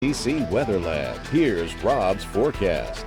DC Weather Lab. Here's Rob's forecast.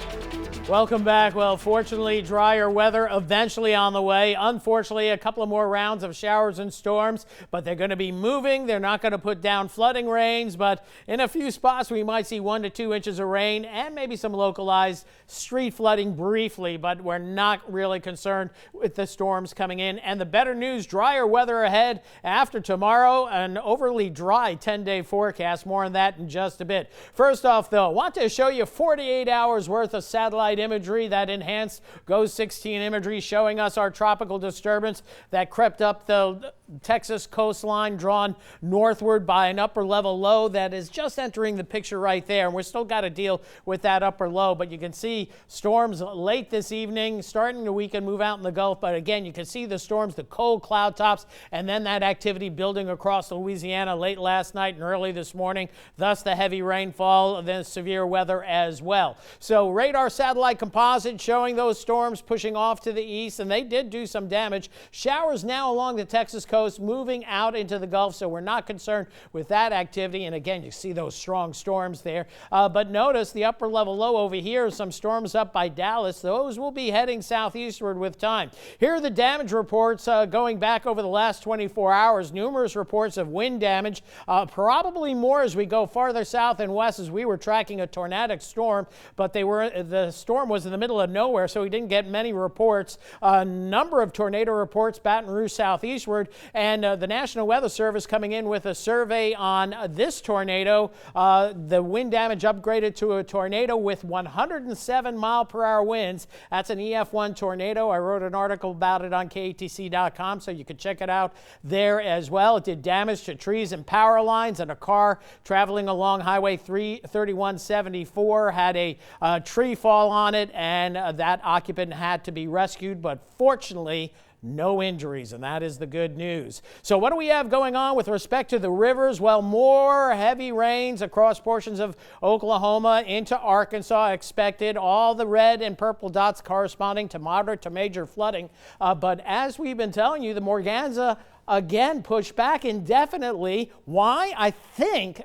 Welcome back. Well, fortunately, drier weather eventually on the way. Unfortunately, a couple of more rounds of showers and storms, but they're going to be moving. They're not going to put down flooding rains, but in a few spots, we might see 1 to 2 inches of rain and maybe some localized street flooding briefly, but we're not really concerned with the storms coming in. And the better news, drier weather ahead after tomorrow, an overly dry 10-day forecast. More on that in just a bit. First off, though, I want to show you 48 hours worth of satellite imagery, that enhanced GOES 16 imagery showing us our tropical disturbance that crept up the Texas coastline, drawn northward by an upper level low that is just entering the picture right there. And we're still got to deal with that upper low, but you can see storms late this evening, starting the weekend, move out in the Gulf. But again, you can see the storms, the cold cloud tops, and then that activity building across Louisiana late last night and early this morning, thus the heavy rainfall, then severe weather as well. So radar satellite composite showing those storms pushing off to the east, and they did do some damage. Showers now along the Texas coast, moving out into the Gulf, so we're not concerned with that activity. And again, you see those strong storms there. But notice the upper level low over here, some storms up by Dallas. Those will be heading southeastward with time. Here are the damage reports going back over the last 24 hours. Numerous reports of wind damage, probably more as we go farther south and west, as we were tracking a tornadic storm, but the storm was in the middle of nowhere, so we didn't get many reports. A number of tornado reports, Baton Rouge southeastward, and the National Weather Service coming in with a survey on this tornado. The wind damage upgraded to a tornado with 107 mile-per-hour winds. That's an EF1 tornado. I wrote an article about it on KATC.com, so you can check it out there as well. It did damage to trees and power lines, and a car traveling along Highway 3174 had a tree fall on it, and that occupant had to be rescued, but fortunately no injuries, and that is the good news. So what do we have going on with respect to the rivers? Well, more heavy rains across portions of Oklahoma into Arkansas expected. All the red and purple dots corresponding to moderate to major flooding. But as we've been telling you, the Morganza again pushed back indefinitely. Why? I think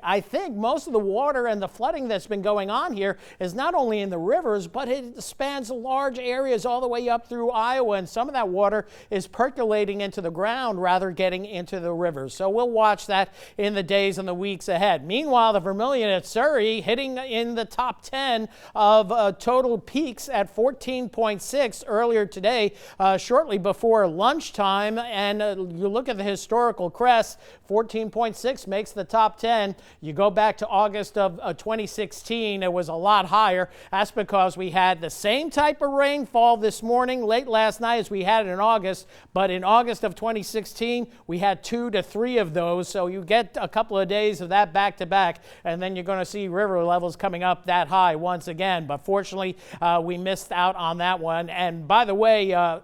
most of the water and the flooding that's been going on here is not only in the rivers, but it spans large areas all the way up through Iowa, and some of that water is percolating into the ground rather getting into the rivers. So we'll watch that in the days and the weeks ahead. Meanwhile, the Vermilion at Surrey hitting in the top 10 of total peaks at 14.6 earlier today, shortly before lunchtime, and you look at the historical crest, 14.6 makes the top 10. You go back to August of 2016, it was a lot higher. That's because we had the same type of rainfall this morning, late last night, as we had in August, but in August of 2016, we had 2 to 3 of those, so you get a couple of days of that back to back, and then you're going to see river levels coming up that high once again. But fortunately, we missed out on that one. And by the way,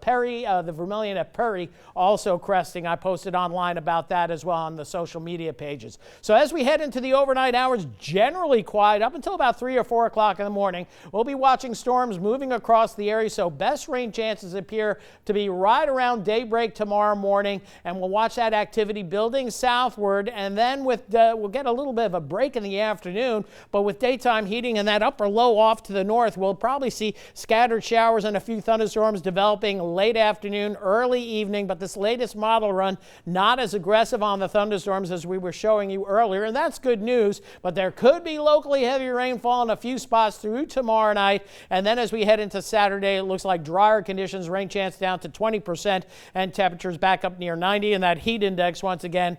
Perry, the Vermilion at Perry, also cresting. I posted online about that as well on the social media pages. So as we head into the overnight hours, generally quiet up until about 3 or 4 o'clock in the morning. We'll be watching storms moving across the area, so best rain chances appear to be right around daybreak tomorrow morning, and we'll watch that activity building southward, and then we'll get a little bit of a break in the afternoon, but with daytime heating and that upper low off to the north, we'll probably see scattered showers and a few thunderstorms developing late afternoon, early evening, but this latest model run not as aggressive on the thunderstorms as we were showing you earlier, and that's good news. But there could be locally heavy rainfall in a few spots through tomorrow night, and then as we head into Saturday, it looks like drier conditions, rain chance down to 20%, and temperatures back up near 90, and that heat index once again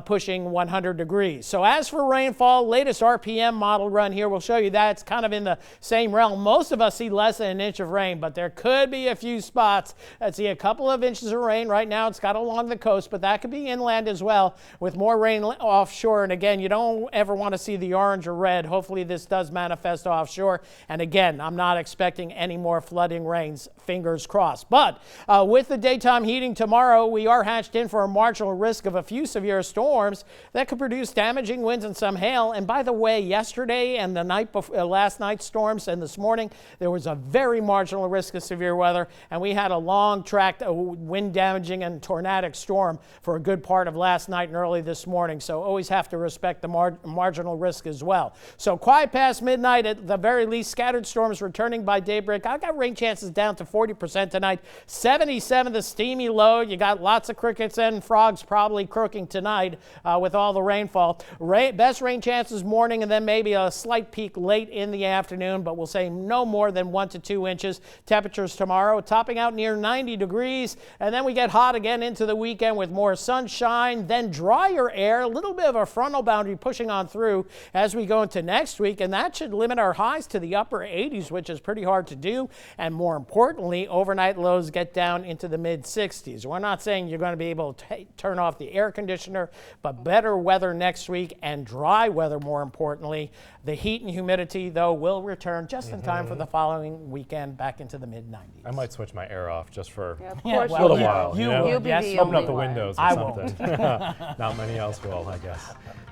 pushing 100 degrees. So as for rainfall, latest RPM model run here will show you that it's kind of in the same realm. Most of us see less than an inch of rain, but there could be a few spots that see a couple of inches of rain. Right now it's got along the coast, but that could be inland as well with more rain offshore. And again, you don't ever want to see the orange or red. Hopefully this does manifest offshore. And again, I'm not expecting any more flooding rains, fingers crossed. But with the daytime heating tomorrow, we are hatched in for a marginal risk of a few severe storms that could produce damaging winds and some hail. And by the way, yesterday and the night before, last night's storms and this morning, there was a very marginal risk of severe weather, and we had had a long track wind damaging and tornadic storm for a good part of last night and early this morning. So always have to respect the marginal risk as well. So quiet past midnight, at the very least, scattered storms returning by daybreak. I've got rain chances down to 40% tonight. 77 the steamy low. You got lots of crickets and frogs probably croaking tonight with all the rainfall. Best rain chances morning, and then maybe a slight peak late in the afternoon, but we'll say no more than 1 to 2 inches. Temperatures tomorrow topping out near 90 degrees, and then we get hot again into the weekend with more sunshine, then drier air, a little bit of a frontal boundary pushing on through as we go into next week, and that should limit our highs to the upper 80s, which is pretty hard to do. And more importantly, overnight lows get down into the mid 60s. We're not saying you're going to be able to turn off the air conditioner, but better weather next week and dry weather more importantly. The heat and humidity, though, will return just in time for the following weekend back into the mid 90s. I might switch my air off just for Of a course little you while. You know? would, yes. Open up the windows or I something. Not many else will, I guess.